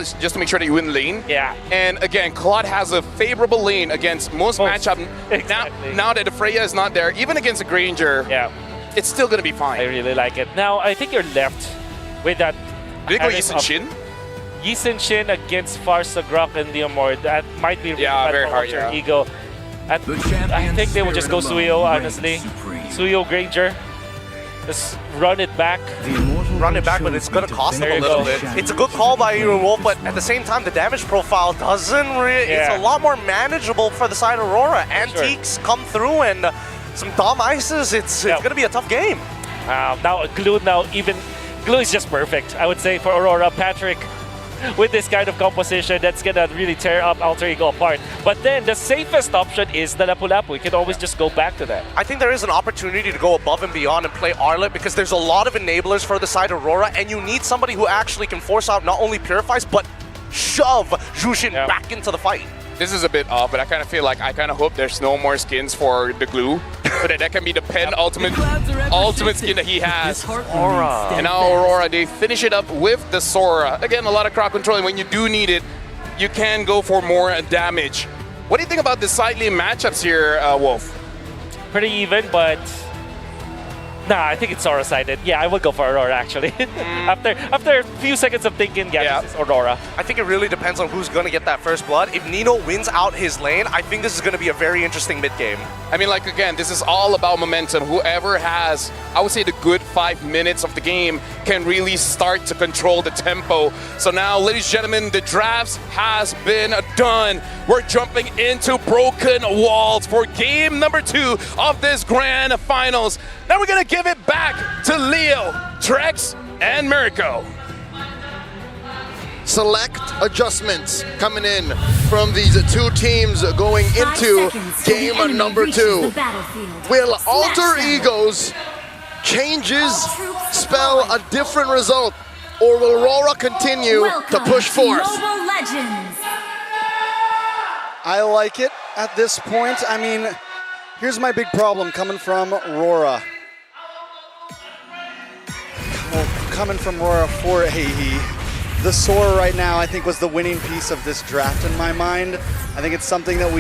is just to make sure that you win lane. Yeah. And again, Claude has a favorable lane against most matchup. Exactly. Now that the Freya is not there, even against a Granger, it's still going to be fine. I really like it. Now, I think you're left with that. Did they go Yisun Shin? Yisun Shin against Farsa, Grok, and Leomord. That might be really very hard, Ego. And I think they will just go Suyo, honestly. Suyo, Granger. Just run it back. Run it back, but it's going to cost them a little bit. It's a good call by Wolf, but at the same time, the damage profile doesn't really... It's a lot more manageable for the side of Aurora. Antiques come through, and some dumb ices. It's going to be a tough game. Now, Glue is just perfect, I would say, for Aurora. Patrick, with this kind of composition, that's going to really tear up Alter Ego apart. But then the safest option is the Lapu-Lapu. You can always just go back to that. I think there is an opportunity to go above and beyond and play Arlet because there's a lot of enablers for the side of Aurora, and you need somebody who actually can force out not only Purifies, but shove Jushin back into the fight. This is a bit off, but I kind of feel like I kind of hope there's no more skins for the Glue, so that can be the ultimate skin that he has. Aurora. And now Aurora, they finish it up with the Sora. Again, a lot of crowd control, and when you do need it, you can go for more damage. What do you think about the side lane matchups here, Wolf? Pretty even, but... Nah, I think it's Sora-sided. Yeah, I would go for Aurora, actually. After a few seconds of thinking, this is Aurora. I think it really depends on who's going to get that first blood. If Nino wins out his lane, I think this is going to be a very interesting mid-game. I mean, like, again, this is all about momentum. Whoever has, I would say, the good 5 minutes of the game can really start to control the tempo. So now, ladies and gentlemen, the drafts has been done. We're jumping into Broken Walls for game number 2 of this grand finals. Now we're going to give it back to Leo, Trex, and Mirko. Select adjustments coming in from these two teams going into game number 2. Will Alter Ego's changes spell a different result, or will Aurora continue to push forth? I like it at this point. I mean, here's my big problem coming from Aurora. Coming from Aurora for AE. The Sora right now, I think, was the winning piece of this draft in my mind. I think it's something that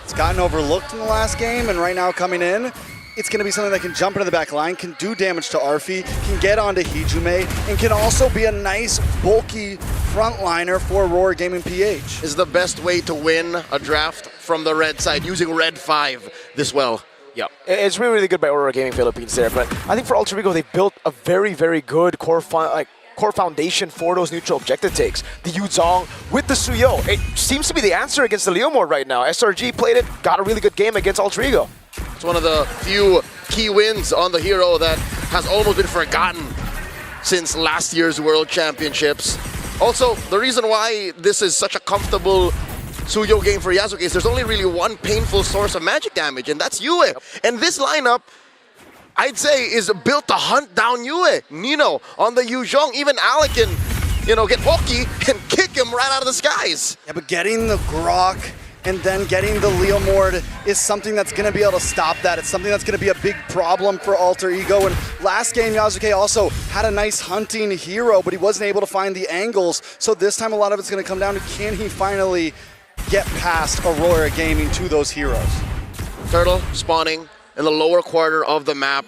it's gotten overlooked in the last game, and right now coming in, it's going to be something that can jump into the back line, can do damage to Arfi, can get onto Hijume, and can also be a nice, bulky frontliner for Aurora Gaming PH. Is the best way to win a draft from the red side, using red 5 this well. Yeah, it's really, really good by Aurora Gaming Philippines there, but I think for Alter Ego, they built a very, very good core foundation for those neutral objective takes. The Yuzong with the Suyo. It seems to be the answer against the Leomord right now. SRG played it, got a really good game against Alter Ego. It's one of the few key wins on the hero that has almost been forgotten since last year's World Championships. Also, the reason why this is such a comfortable Suyo game for Yasuke is there's only really one painful source of magic damage, and that's Yue. Yep. And this lineup, I'd say, is built to hunt down Yue. Nino on the Yuzhong, even Alec can, get pokey and kick him right out of the skies. Yeah, but getting the Grok and then getting the Leomord is something that's going to be able to stop that. It's something that's going to be a big problem for Alter Ego. And last game, Yasuke also had a nice hunting hero, but he wasn't able to find the angles. So this time, a lot of it's going to come down to, can he finally get past Aurora Gaming to those heroes? Turtle spawning in the lower quarter of the map.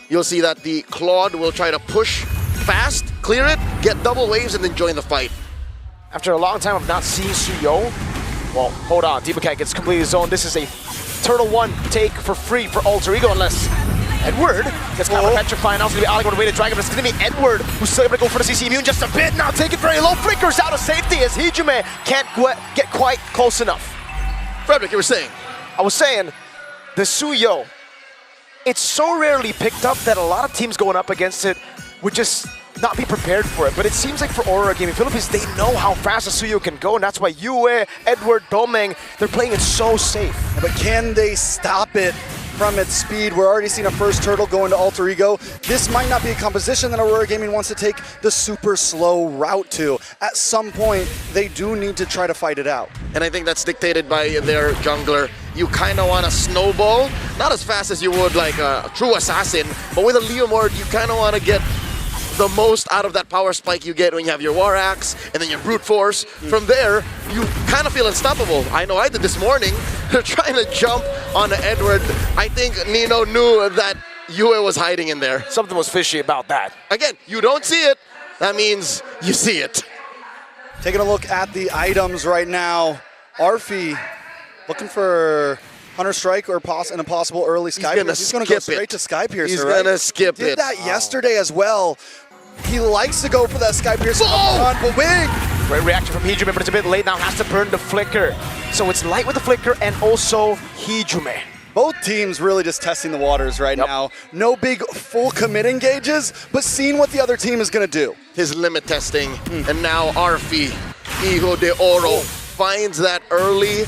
You'll see that the Claude will try to push fast, clear it, get double waves, and then join the fight. After a long time of not seeing Suyo, well, hold on, Deepakat gets completely zoned. This is a Turtle 1 take for free for Alter Ego, unless Edward gets kind of petrified. Now it's going to be Alec on the way to Dragon, but it's going to be Edward who's still able to go for the CC immune just a bit. Now take it very low, flickers out of safety as Hijume can't get quite close enough. Frederick, you were saying? I was saying, the Suyo, it's so rarely picked up that a lot of teams going up against it would just not be prepared for it. But it seems like for Aurora Gaming Philippines, they know how fast a Suyo can go, and that's why Yue, Edward, Domeng, they're playing it so safe. Yeah, but can they stop it from its speed? We're already seeing a first turtle go into Alter Ego. This might not be a composition that Aurora Gaming wants to take the super slow route to. At some point, they do need to try to fight it out. And I think that's dictated by their jungler. You kind of want to snowball, not as fast as you would like a true assassin, but with a Leomord, you kind of want to get the most out of that power spike you get when you have your War Axe and then your Brute Force. From there, you kind of feel unstoppable. I know I did this morning. They're trying to jump on Edward. I think Nino knew that Yue was hiding in there. Something was fishy about that. Again, you don't see it. That means you see it. Taking a look at the items right now. Arfi looking for Hunter Strike or an impossible early Sky Piercer. He's going to go straight to Sky Piercer, He's going to skip it. Did that yesterday as well. He likes to go for that Sky Piercer on but wing. Great reaction from Hijume, but it's a bit late now. Has to burn the Flicker. So it's light with the Flicker and also Hijume. Both teams really just testing the waters right now. No big full commit engages, but seeing what the other team is going to do. His limit testing, and now Arfi, Hijo de Oro, finds that early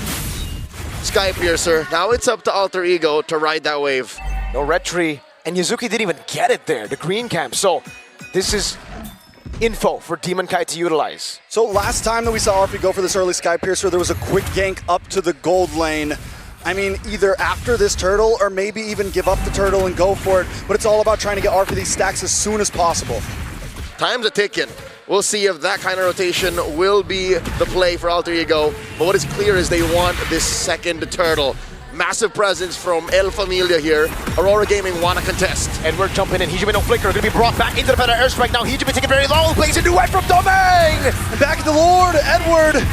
Sky Piercer. Now it's up to Alter Ego to ride that wave. No retry, and Yuzuki didn't even get it there, the green camp. So this is info for Demon Kai to utilize. So last time that we saw Arfi go for this early Sky Piercer, there was a quick gank up to the gold lane. I mean, either after this turtle or maybe even give up the turtle and go for it, but it's all about trying to get Arfi these stacks as soon as possible. Time's a ticking. We'll see if that kind of rotation will be the play for Alter Ego. But what is clear is they want this second turtle. Massive presence from El Familia here. Aurora Gaming want to contest. Edward jumping in. Hijume no Flicker. Going to be brought back into the better airstrike now. Hijume taking very low. Plays a new way from Domain. And back at the Lord, Edward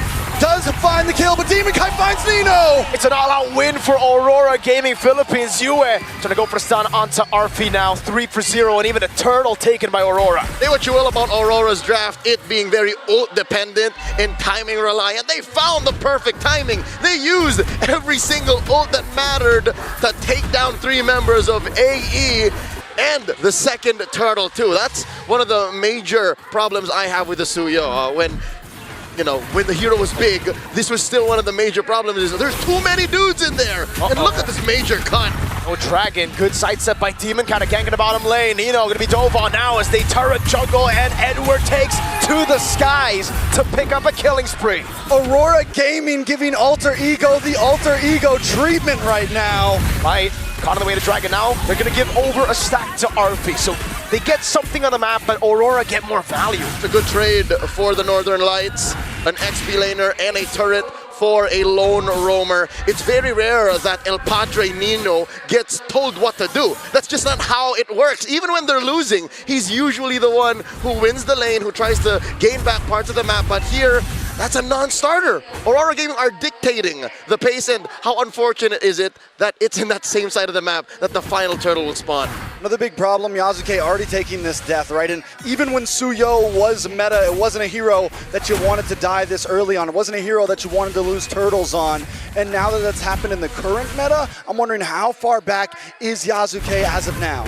does find the kill, but Demon Kai finds Nino! It's an all-out win for Aurora Gaming Philippines. Yue trying to go for a stun onto Arfi now. 3-0, and even a turtle taken by Aurora. Say what you will about Aurora's draft, it being very ult-dependent and timing reliant. They found the perfect timing. They used every single ult that mattered to take down 3 members of AE and the second turtle too. That's one of the major problems I have with the Suyo. When the hero was big, this was still one of the major problems. Is there's too many dudes in there. And look at this major cut. Oh, Dragon, good sidestep by Demon, kind of ganking the bottom lane. Nino going to be dove on now as they turret juggle, and Edward takes to the skies to pick up a killing spree. Aurora Gaming giving Alter Ego the Alter Ego treatment right now. Right, caught on the way to Dragon now. They're going to give over a stack to Arfi. So they get something on the map, but Aurora get more value. It's a good trade for the Northern Lights. An XP laner and a turret for a lone roamer. It's very rare that El Padre Nino gets told what to do. That's just not how it works. Even when they're losing, he's usually the one who wins the lane, who tries to gain back parts of the map. But here, that's a non-starter. Aurora Gaming are dictating the pace, and how unfortunate is it that it's in that same side of the map that the final turtle will spawn. Another big problem, Yasuke already taking this death, right? And even when Suyo was meta, it wasn't a hero that you wanted to die this early on. It wasn't a hero that you wanted to lose turtles on. And now that that's happened in the current meta, I'm wondering how far back is Yasuke as of now?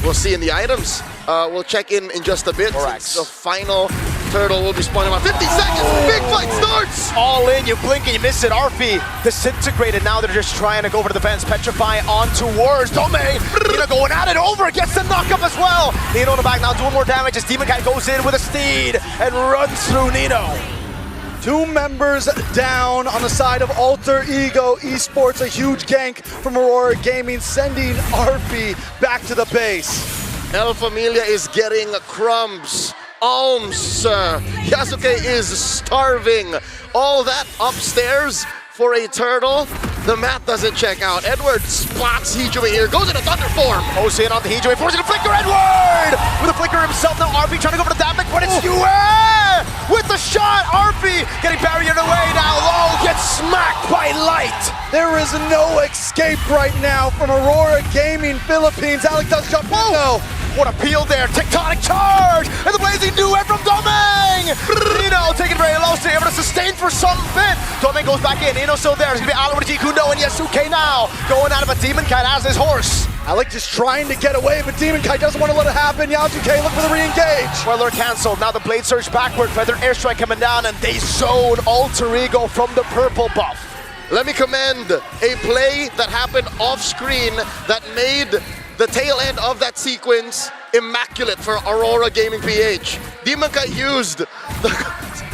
We'll see in the items. We'll check in just a bit. The final turtle will be spawning about 50 seconds. Big fight starts! All in, you blink and you miss it. Arfi disintegrated. Now they're just trying to go for the defense. Petrify on towards Domain. Nino going at it over. Gets the knockup as well. Nino on the back now doing more damage as Demon Kai goes in with a steed and runs through Nino. 2 members down on the side of Alter Ego Esports. A huge gank from Aurora Gaming, sending Arfi back to the base. El Familia is getting crumbs. Alms. Yasuke is starving. All that upstairs for a turtle. The math doesn't check out. Edward spots Hijume here. Goes into Thunder form. Jose in on the Hijume. Forcing a flicker. Edward! With a flicker himself now. Arfi trying to go for the damage, but it's Yue! With the shot. Arfi getting barriered away now. Low gets smacked by Light. There is no escape right now from Aurora Gaming Philippines. Alec does jump in though. What a peel there. Tectonic charge. And the blazing duet from Domain. Nino taking very low. So able to sustain for some bit. Domain goes back in. Nino still there. It's going to be Alan with Kundo and Yasuke now. Going out of a Demon Kai as his horse. Alec just trying to get away, but Demon Kai doesn't want to let it happen. Yasuke look for the re-engage. Spoiler canceled. Now the blade surge backward. Feather airstrike coming down, and they zone Alter Ego from the purple buff. Let me commend a play that happened off screen that made the tail end of that sequence immaculate for Aurora Gaming PH. Demon Kai used the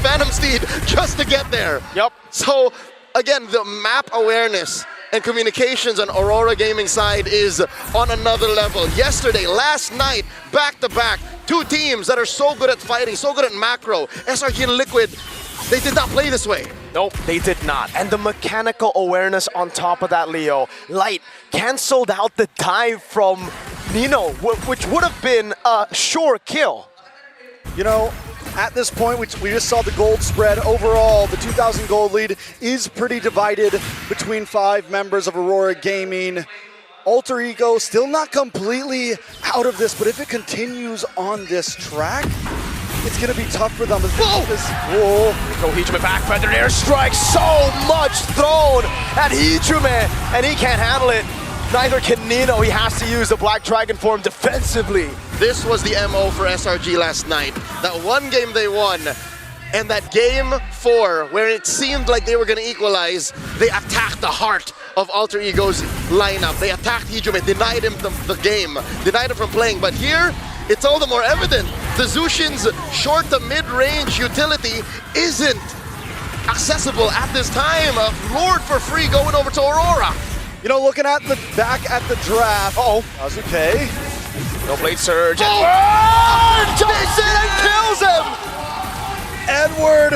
Phantom Steed just to get there. Yep. So again, the map awareness and communications on Aurora Gaming side is on another level. Yesterday, last night, back-to-back, two teams that are so good at fighting, so good at macro. SRG and Liquid, they did not play this way. Nope, they did not. And the mechanical awareness on top of that, Leo. Light canceled out the dive from Nino, which would have been a sure kill. You know, at this point, we just saw the gold spread. Overall, the 2,000 gold lead is pretty divided between 5 members of Aurora Gaming. Alter Ego still not completely out of this, but if it continues on this track, it's going to be tough for them. Whoa! Go Hijime back, feather airstrike, so much thrown at Hijime, and he can't handle it. Neither can Nino. He has to use the Black Dragon form defensively. This was the MO for SRG last night. That one game they won, and that game 4, where it seemed like they were going to equalize, they attacked the heart of Alter Ego's lineup. They attacked Hijime, denied him the game, denied him from playing. But here, it's all the more evident. The Zushin's short to mid-range utility isn't accessible at this time. Lord for free going over to Aurora. You know, looking at the back at the draft. That was okay. No blade surge. Jason kills him! Edward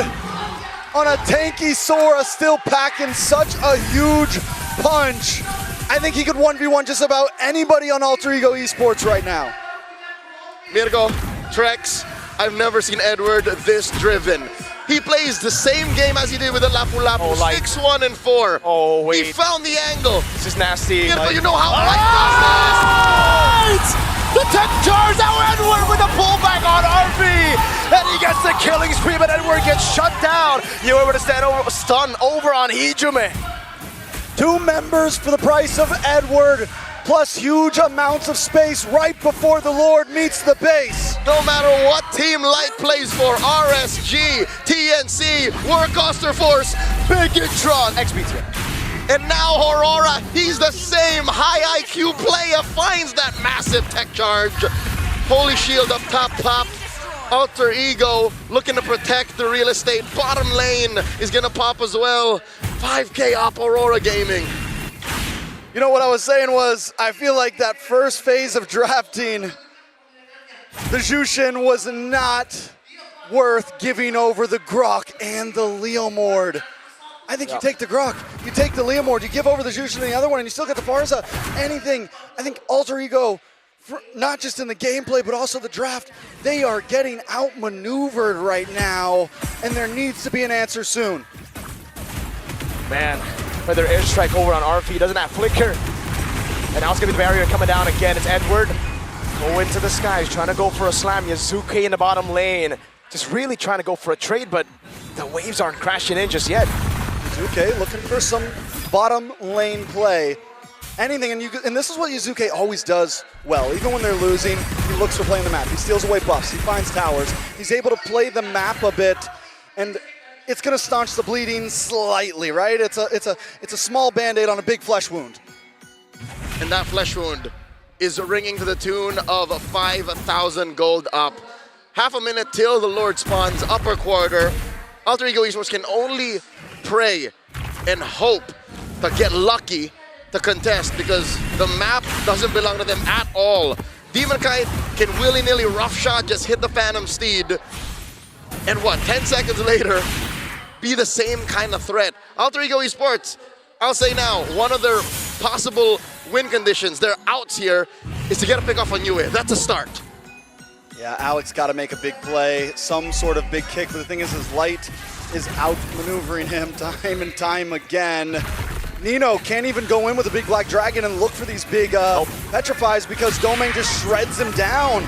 on a tanky Sora, still packing such a huge punch. I think he could 1v1 just about anybody on Alter Ego Esports right now. Mirko, Trex, I've never seen Edward this driven. He plays the same game as he did with the Lapu Lapu, 6-1 and 4. Oh, wait. He found the angle. This is nasty. Mirko, you know how Light does this. The tech charge, now Edward with a pullback on RV, and he gets the killing spree, but Edward gets shut down. You were able to stun over on Hijime. 2 members for the price of Edward, plus huge amounts of space right before the Lord meets the base. No matter what team Light plays for, RSG, TNC, Warcaster Force, Bigitron, XBT. And now Aurora, he's the same high IQ player, finds that massive tech charge. Holy Shield up top popped. Alter Ego looking to protect the real estate. Bottom lane is gonna pop as well. 5K up Aurora Gaming. You know what I was saying was, I feel like that first phase of drafting, the Jushin was not worth giving over the Grok and the Leomord. I think you take the Grok, you take the Leomord, you give over the Jushin and the other one, and you still get the Barza. Anything, I think Alter Ego, not just in the gameplay, but also the draft, they are getting outmaneuvered right now, and there needs to be an answer soon. Man, feather airstrike over on RP, doesn't have flicker. And now it's gonna be the barrier coming down again. It's Edward. Go into the skies, trying to go for a slam. Yazuke in the bottom lane. Just really trying to go for a trade, but the waves aren't crashing in just yet. Yazuke looking for some bottom lane play. Anything, and this is what Yazuke always does well. Even when they're losing, he looks for playing the map. He steals away buffs, he finds towers. He's able to play the map a bit, and it's gonna staunch the bleeding slightly, right? It's a small band-aid on a big flesh wound. And that flesh wound is ringing to the tune of 5,000 gold up. Half a minute till the Lord spawns, upper quarter. Alter Ego Esports can only pray and hope to get lucky to contest, because the map doesn't belong to them at all. Demon Kite can willy-nilly rough shot, just hit the Phantom Steed, and 10 seconds later, be the same kind of threat. Alter Ego Esports, I'll say now, one of their possible win conditions, their outs here, is to get a pick off on Yue. That's a start. Yeah, Alex got to make a big play, some sort of big kick, but the thing is Light is outmaneuvering him time and time again. Nino can't even go in with a big Black Dragon and look for these big petrifies, because Domain just shreds him down.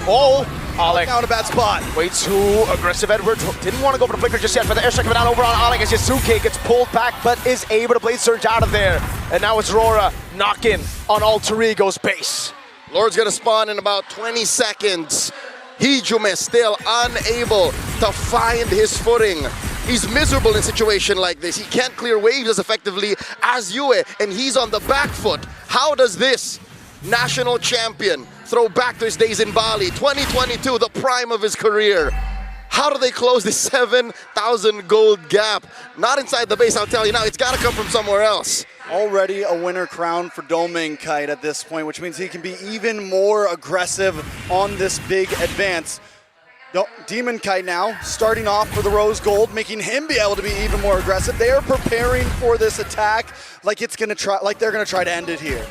Alec now in a bad spot. Way too aggressive. Edward didn't want to go for the flicker just yet, but the airstrike coming down over on Alec as Yazuke gets pulled back, but is able to blade surge out of there. And now it's Aurora knocking on Alter Ego's base. Lord's gonna spawn in about 20 seconds. Hijime still unable to find his footing. He's miserable in a situation like this. He can't clear waves as effectively as Yue, and he's on the back foot. How does this national champion throw back to his days in Bali, 2022, the prime of his career? How do they close this 7,000 gold gap? Not inside the base, I'll tell you now. It's got to come from somewhere else. already a winner crowned for Doming Kite at this point, which means he can be even more aggressive on this big advance. Demon Kite now starting off for the Rose Gold, making him be able to be even more aggressive. They are preparing for this attack like they're gonna try to end it here.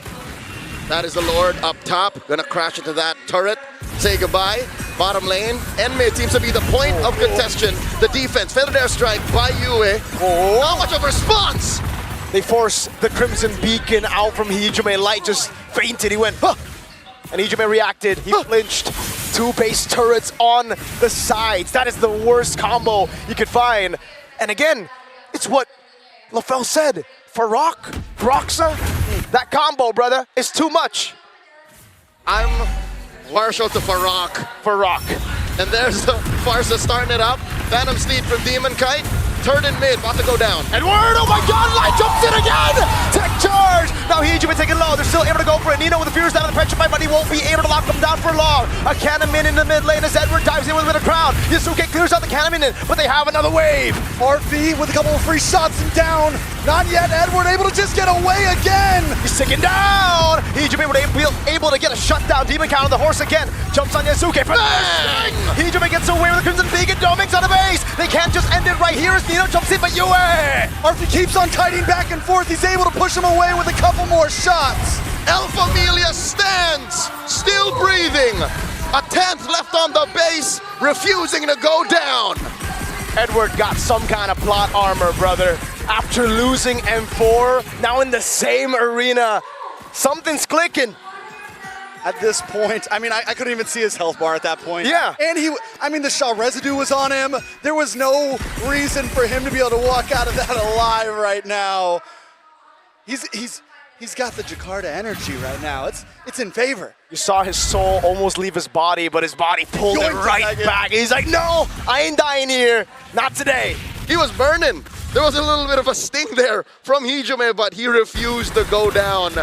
That is the Lord up top, gonna crash into that turret, say goodbye. Bottom lane, Enmid seems to be the point of contention. The defense, feathered airstrike by Yue. How much of a response? They force the Crimson Beacon out from Hijime. Light just fainted, he went, huh! And Hijime reacted, he flinched. 2 base turrets on the sides. That is the worst combo you could find. And again, it's what LaFell said. Roxa, that combo, brother, is too much. I'm partial to Farok. And there's the Farsa starting it up. Phantom Steed from Demon Kite. Turn in mid, about to go down. Edward, oh my god, Light jumps in again! Tech charge! Now Hijime taking low, they're still able to go for it. Nino with the Furious down in the pressure fight, but he won't be able to lock them down for long. A cannon in the mid lane as Edward dives in with a crown. Yasuke clears out the cannon in, but they have another wave. RV with a couple of free shots and down. Not yet, Edward able to just get away again. He's ticking down! Hijime able to get a shutdown. Demon Count on the horse again. Jumps on Yasuke. Bang! Hijime gets away with the Crimson Beacon. Doming's on the base. They can't just end it right here as Nino jumps in, but Yue! Arthur keeps on kiting back and forth. He's able to push him away with a couple more shots. Alpha Amelia stands, still breathing. A 10th left on the base, refusing to go down. Edward got some kind of plot armor, brother. After losing M4, now in the same arena, something's clicking. At this point, I mean, I couldn't even see his health bar at that point. Yeah. And the Shaw residue was on him. There was no reason for him to be able to walk out of that alive right now. He's got the Jakarta energy right now. It's in favor. You saw his soul almost leave his body, but his body pulled it right back. He's like, no, I ain't dying here. Not today. He was burning. There was a little bit of a sting there from Hijime, but he refused to go down.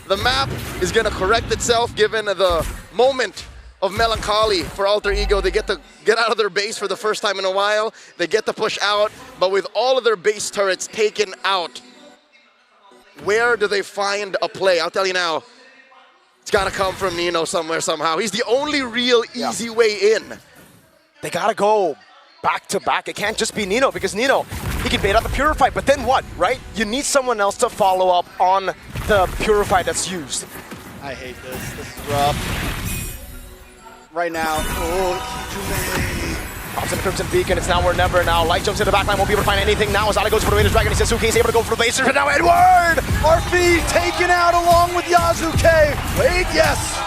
The map is going to correct itself given the moment of melancholy for Alter Ego. They get to get out of their base for the first time in a while. They get to push out, but with all of their base turrets taken out, where do they find a play? I'll tell you now, it's got to come from Nino somewhere, somehow. He's the only real easy way in. They got to go back to back. It can't just be Nino, because Nino, he can bait out the Purify, but then what, right? You need someone else to follow up on the Purify that's used. I hate this. This is rough. Right now, Hijime. Pops in the Crimson Beacon, it's now or never now. Light jumps in the backline, won't be able to find anything now. Azada goes for the Raiders Dragon, he says Suki's able to go for the Blazers, but now Edward! RP taken out along with Yasuke. Wait, yes.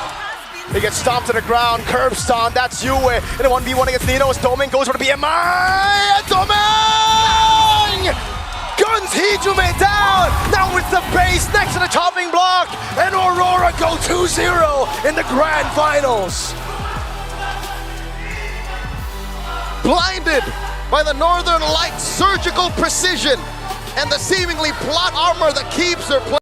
He gets stomped to the ground, curb stomp, that's Yue. In a 1v1 against Nino as Doming goes for the BMI, Doming! Guns Hijime down! Now it's the base next to the chopping block, and Aurora go 2-0 in the grand finals. Blinded by the Northern Lights' surgical precision and the seemingly plot armor that keeps their play.